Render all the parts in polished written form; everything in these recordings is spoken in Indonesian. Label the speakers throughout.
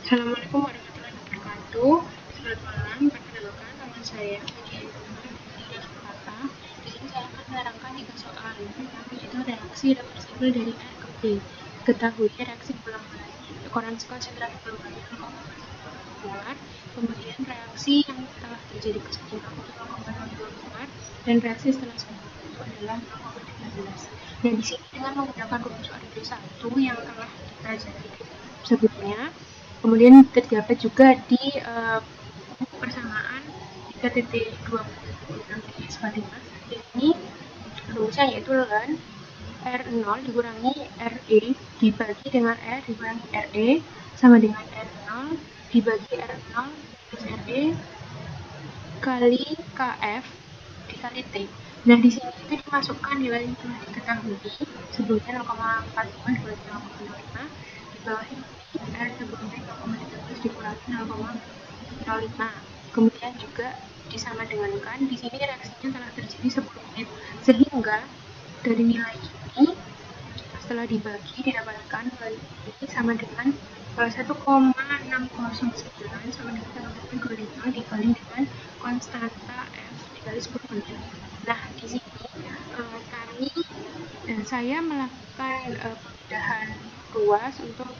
Speaker 1: Assalamualaikum warahmatullahi wabarakatuh. Selamat malam, perkenalkan nama saya Media Ilham dari Jakarta. Di sini saya akan menerangkan 3 soal. Pertama yaitu reaksi reversibel dari R ke B. Ketahui reaksi berulang kali konsentrasi perubahan 0,4 molar, kemudian reaksi yang telah terjadi kecepatan waktu 0,02 molar, dan reaksi setelah 10 itu adalah 0,13. Nah, di sini dengan menggunakan rumus RD1 yang telah dipelajari sebelumnya, kemudian terdapat juga di buku persamaan 3.20 di S45. Ini rumusnya yaitu ln R0 dikurangi RE dibagi dengan R dikurangi RE sama dengan R0 dibagi R0 plus RE kali KF dikali T. Nah, di sini itu dimasukkan nilai yang telah diketahui sebelumnya 0,45 dikurangi 0,05 di bawah ini R sebelumnya 0,13 dikurangi 0,05. Kemudian juga disama dengankan di sini reaksinya telah terjadi 10 menit sehingga dari nilai ini setelah dibagi didapatkan nilai ini sama dengan 1,609 sama dengan 0,25 dikali dengan konstanta F dikali 10 menit. Nah, di sini saya melakukan pemindahan ruas untuk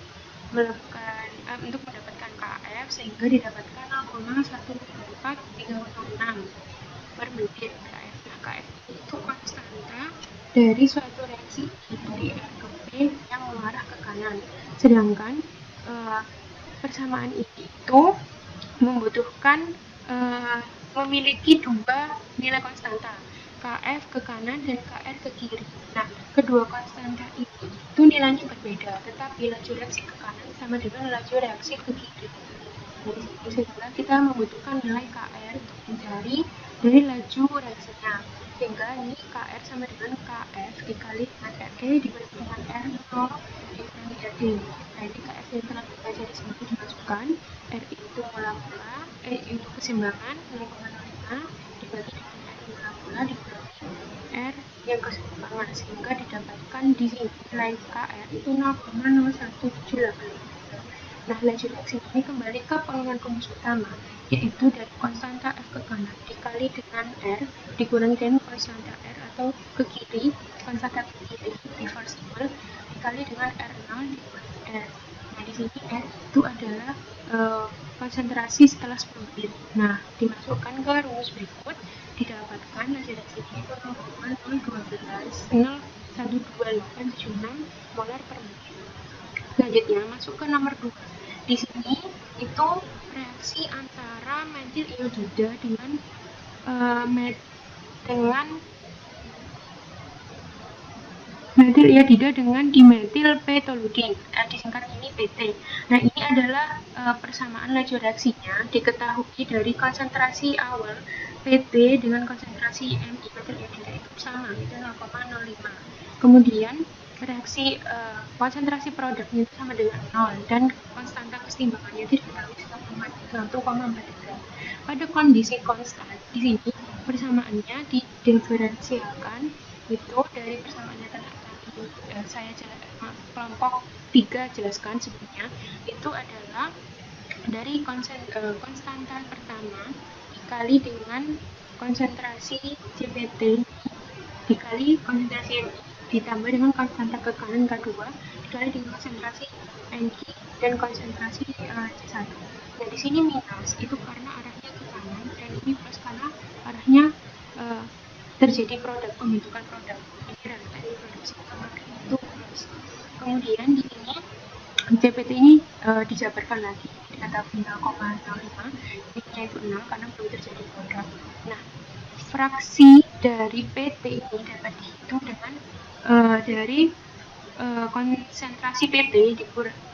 Speaker 1: mendapatkan KF sehingga didapatkan 0,14306 per menit KF. Nah, KF itu konstanta dari suatu reaksi dari R ke B yang mengarah ke kanan. Sedangkan persamaan ini itu membutuhkan memiliki dua nilai konstanta, KF ke kanan dan KR ke kiri. Nah, kedua konstanta ini itu nilainya berbeda, tetapi laju reaksi ke kanan sama dengan laju reaksi ke kiri. Jadi sehingga kita membutuhkan nilai KR untuk mencari dari laju reaksinya. Sehingga ini KR sama dengan KF dikali dengan RE dibagi dengan R0 dikurangi RE. Nah, ini KF yang telah kita cari sini dimasukkan. RE itu mula-mula, itu keseimbangan 0,05 dibagi dengan R mula-mula dikurangi R yang keseimbangan sehingga didapatkan di sini nilai KR itu 0,0178. Nah, laju reaksi ini kembali ke pengulangan rumus utama, yaitu dari konstanta F ke kanan dikali dengan R dikurangi dengan konstanta R atau ke kiri, konstanta ke kiri reversible dikali dengan R0 dikurangi R. Nah, di sini R itu adalah konsentrasi setelah 10 menit. Nah, dimasukkan ke rumus berikut, didapatkan laju reaksi itu 0,01276 molar per menit. Selanjutnya masuk ke nomor 2. Di sini itu reaksi antara metil iodida dengan metil iodida dengan dimetil p-toludin, disingkat ini PT. Nah, ini adalah persamaan laju reaksinya diketahui dari konsentrasi awal PT dengan konsentrasi Mi metil iodida itu sama, itu 0,05. Kemudian reaksi konsentrasi produknya itu sama dengan 0 dan konstanta keseimbangannya itu diketahui 1,43. Pada kondisi konstan di sini persamaannya didiferensialkan itu dari persamaannya tadi saya kelompok 3 jelaskan sebelumnya, itu adalah dari konstanta pertama dikali dengan konsentrasi CPT dikali konsentrasi MI ditambah dengan konstanta ke kanan K2 dikali dengan konsentrasi NI dan konsentrasi C1. Nah, di sini minus itu karena arahnya ke kanan dan ini plus karena arahnya terjadi pembentukan produk. Ini rata ini produksi maka itu plus. Kemudian di sini CPT ini dijabarkan lagi dikatakan 0,05 ini itu 0 karena belum terjadi produk. Nah, fraksi dari PT ini dapat dihitung dengan dari konsentrasi PT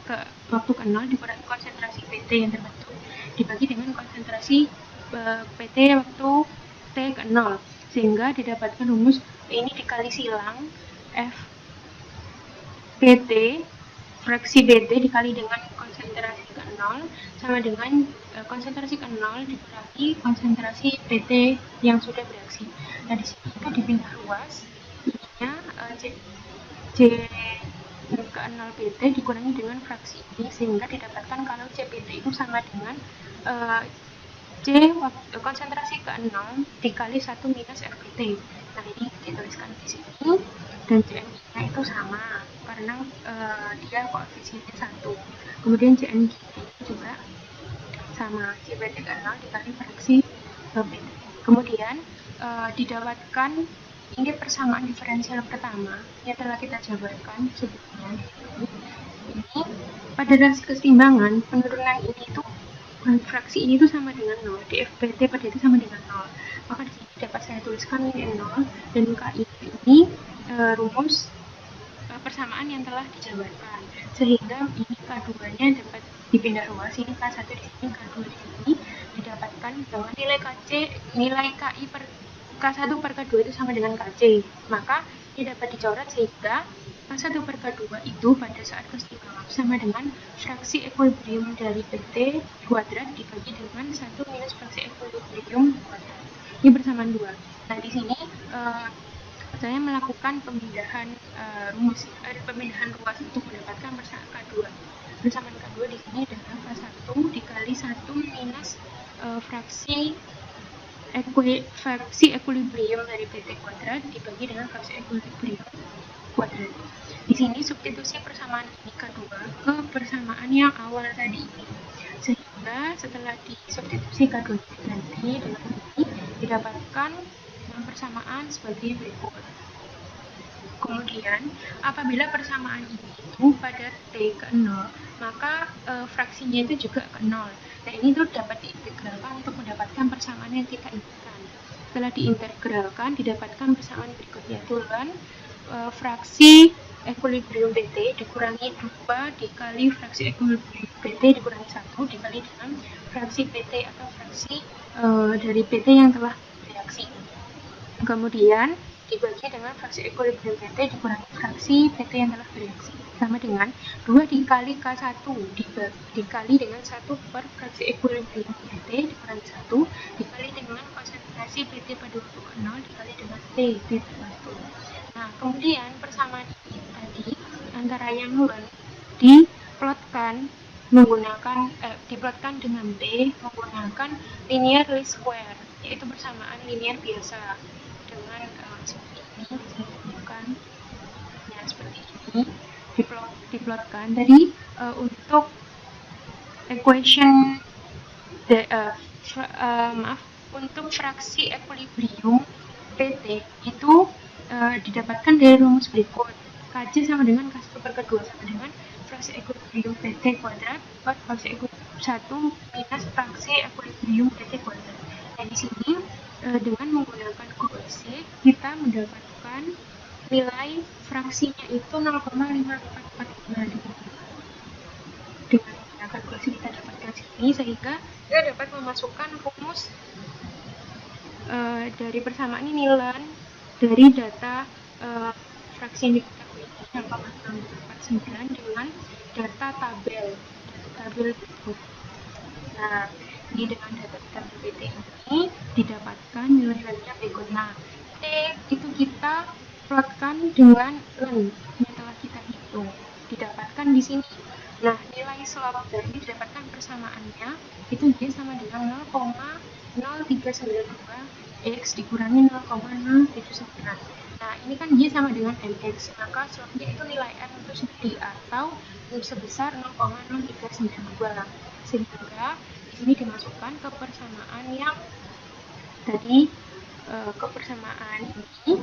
Speaker 1: ke waktu ke 0 dikurangi konsentrasi PT yang terbentuk dibagi dengan konsentrasi PT waktu T ke 0 sehingga didapatkan rumus ini dikali silang F PT fraksi PT dikali dengan konsentrasi ke 0 sama dengan konsentrasi ke 0 dikurangi konsentrasi PT yang sudah bereaksi. Nah, di sini kita dipindah ruas, ininya C Ke0 PT dikurangi dengan fraksi ini, sehingga didapatkan kalau CPT itu sama dengan C konsentrasi ke0 dikali 1 minus FPT. Nah, ini dituliskan di sini, dan CNG-nya itu sama karena dia koefisiennya 1. Kemudian CNG juga sama, CPT ke0 dikali fraksi PT. Kemudian didapatkan ini persamaan diferensial pertama yang telah kita jabarkan sebelumnya. Ini pada reaksi keseimbangan penurunan ini itu fraksi ini tuh sama dengan 0, di FPT pada itu sama dengan 0. Maka di sini dapat saya tuliskan ini 0, dan KI ini rumus persamaan yang telah dijabarkan, sehingga ini K2-nya dapat dipindah ruas, ini K1 di sini, K2 di sini, didapatkan bahwa nilai KI per K1 per K2 itu sama dengan KC. Maka ini dapat dicoret sehingga K1 per K2 itu pada saat keseimbangan sama dengan fraksi ekuilibrium dari PT kuadrat dibagi dengan 1 minus fraksi ekuilibrium kuadrat. Ini bersamaan 2. Nah, di sini saya melakukan pemindahan pemindahan ruas untuk mendapatkan persamaan K2. Persamaan K2 di sini adalah K1 dikali 1 minus fraksi ekuilibrium dari PT kuadrat dibagi dengan fraksi ekuilibrium kuadrat. Di sini substitusi persamaan ini K2 ke persamaan yang awal tadi ini, sehingga setelah disubstitusi K2 nanti dengan ini didapatkan persamaan sebagai berikut. Kemudian apabila persamaan ini itu pada T ke0, maka fraksinya itu juga ke0. Nah, ini tuh dapat diintegralkan untuk mendapatkan persamaan yang kita inginkan. Setelah diintegralkan didapatkan persamaan berikutnya, turunan fraksi ekuilibrium PT dikurangi 2 dikali fraksi ekuilibrium PT dikurangi 1 dikali dengan fraksi PT atau fraksi dari PT yang telah bereaksi. Kemudian dibagi dengan fraksi ekuilibrium PT dikurangi fraksi PT yang telah bereaksi, sama dengan 2 dikali K1 dikali dengan 1 per fraksi ekuilibrium PT dikurangi 1 dikali dengan konsentrasi PT pada waktu ke0 dikali dengan T pada waktu. Nah, kemudian persamaan ini tadi antara yang diplotkan dengan T menggunakan linear least square, yaitu persamaan linear biasa dengan seperti ini, saya tunjukkan ya, seperti ini diplotkan tadi untuk equation untuk fraksi ekuilibrium PT itu didapatkan dari rumus berikut. KC sama dengan K1 per K2 sama dengan fraksi ekuilibrium PT kuadrat per fraksi ekuilibrium 1 minus fraksi ekuilibrium PT kuadrat. Nah, di sini dengan menggunakan Gaussian kita mendapatkan nilai fraksinya itu 0,5445. Dengan menggunakan Gaussian kita dapatkan sini, sehingga kita dapat memasukkan rumus dari persamaan ini nilai dari data fraksi yang diketahui 0,649 dengan data tabel berikut. Nah, ini dengan data tabel PT ini didapatkan nilai-nilainya berikut. Nah, T itu kita plotkan dengan N yang telah kita hitung, didapatkan di sini. Nah, nilai slope dari didapatkan persamaannya itu dia sama dengan 0,0392 X dikurangi 0,079. Nah, ini kan dia sama dengan MX, maka slope-nya itu nilai M itu sendiri atau sebesar 0,0392. Sehingga di sini dimasukkan ke persamaan yang tadi, ke persamaan ini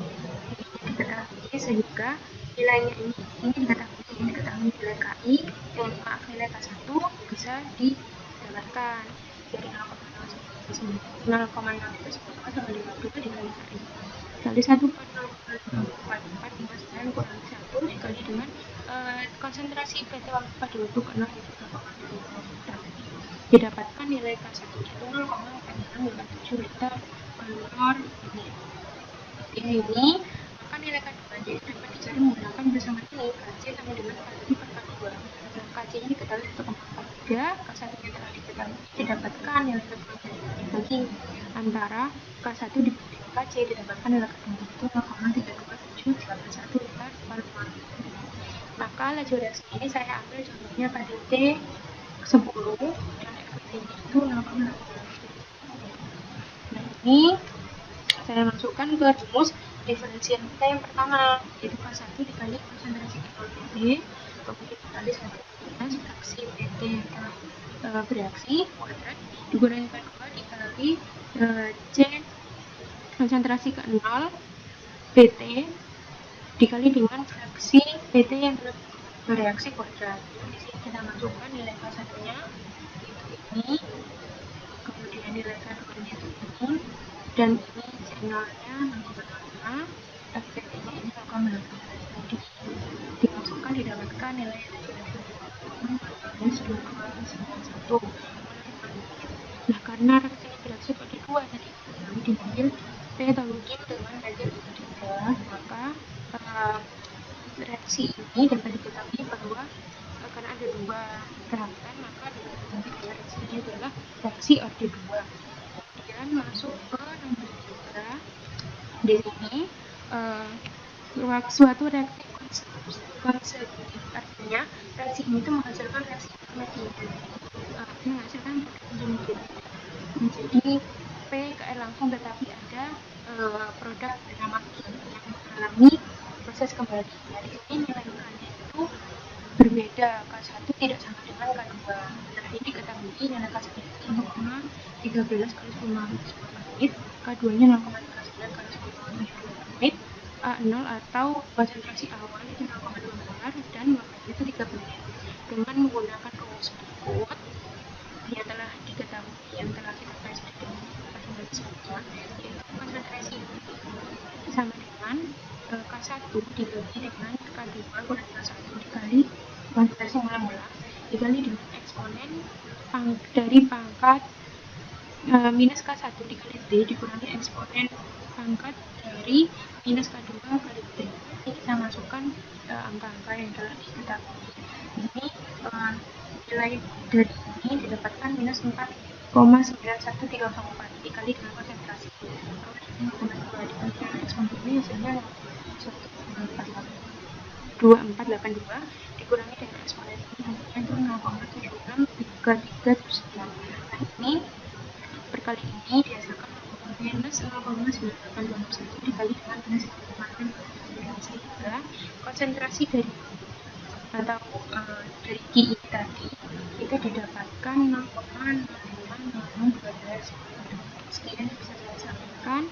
Speaker 1: diketahui, sehingga nilainya ini diketahui nilai KI dan nilai K1 bisa didapatkan dari 0,0392 sama dengan 2 dikali KI kali 1 per 0,4459 kurangi 1 dikali dengan konsentrasi PT pada waktu ke0 itu 0,2. Didapatkan nilai K1 itu 0,4657 liter per menit. Ini maka nilai K2 itu dapat dicari menggunakan persamaan ini, KC sama dengan K1 per K2. Nah, KC ini diketahui 1,43, K1 nya telah diketahui, didapatkan nilai K2 dibagi antara K1 dibagi KC, didapatkan nilai K2 itu 0,32781 liter per menit. Maka laju reaksi ini saya ambil contohnya KDT 10 dan FVT-nya itu 0,8. Nah, ini saya masukkan ke rumus diferensial kita yang pertama, yaitu K1 dikali konsentrasi PT, kemudian dikali 1 fraksi PT yang telah bereaksi kuadrat dikurangi K2 dikali C konsentrasi ke 0 PT dikali dengan fraksi PT yang telah bereaksi kuadrat. Di sini kita masukkan nilai K1-nya ini, kemudian nilai K2-nya ini, dan ini C0-nya 0,5, FPT-nya ini 0,8. Jadi dimasukkan didapatkan nilai minus 2,91. Nah, karena reaksinya bereaksi pada 2 tadi, kami diambil P tolutin dengan reagen 3, maka reaksi ini dapat diketahui bahwa karena ada 2 reaktan, maka dapat reaksi ini adalah reaksi orde 2. Kemudian masuk ke nomor 3. Di sini suatu reaksi konsekutif, artinya reaksi ini itu menghasilkan reaksi intermediate, menghasilkan intermediate. Jadi P ke R langsung, tetapi ada produk bernama Q yang mengalami proses kembali. Nah, di sini nilai K-nya itu berbeda, K1 tidak sama dengan K2. Nah, ini diketahui nilai K1 itu 0,13 kali 10 menit, K2-nya 0,39 kali 10 menit, A0 atau konsentrasi awal itu 0,2 molar dan waktunya itu 3 menit. Dengan menggunakan rumus berikut yang telah diketahui, yang telah kita bahas tadi semua, yaitu konsentrasi sama dengan K1 dibagi dengan K2 kurangi K1 dikali konsentrasi mula-mula dikali dengan eksponen dari pangkat minus K1 dikali T dikurangi eksponen pangkat dari minus K2 kali T. Ini kita masukkan angka-angka yang telah diketahui. Ini nilai dari ini didapatkan minus 4,91304 dikali dengan konsentrasi 0,2 dikali dengan eksponen ini hasilnya 2482 dikurangi dengan eksponen ini hasilnya itu 0,763379. Nah, ini perkali ini dihasilkan minus 0,9821 dikali dengan minus 0,9, sehingga konsentrasi dari atau dari Q ini tadi itu didapatkan 0,050012. Sekian bisa saya sampaikan.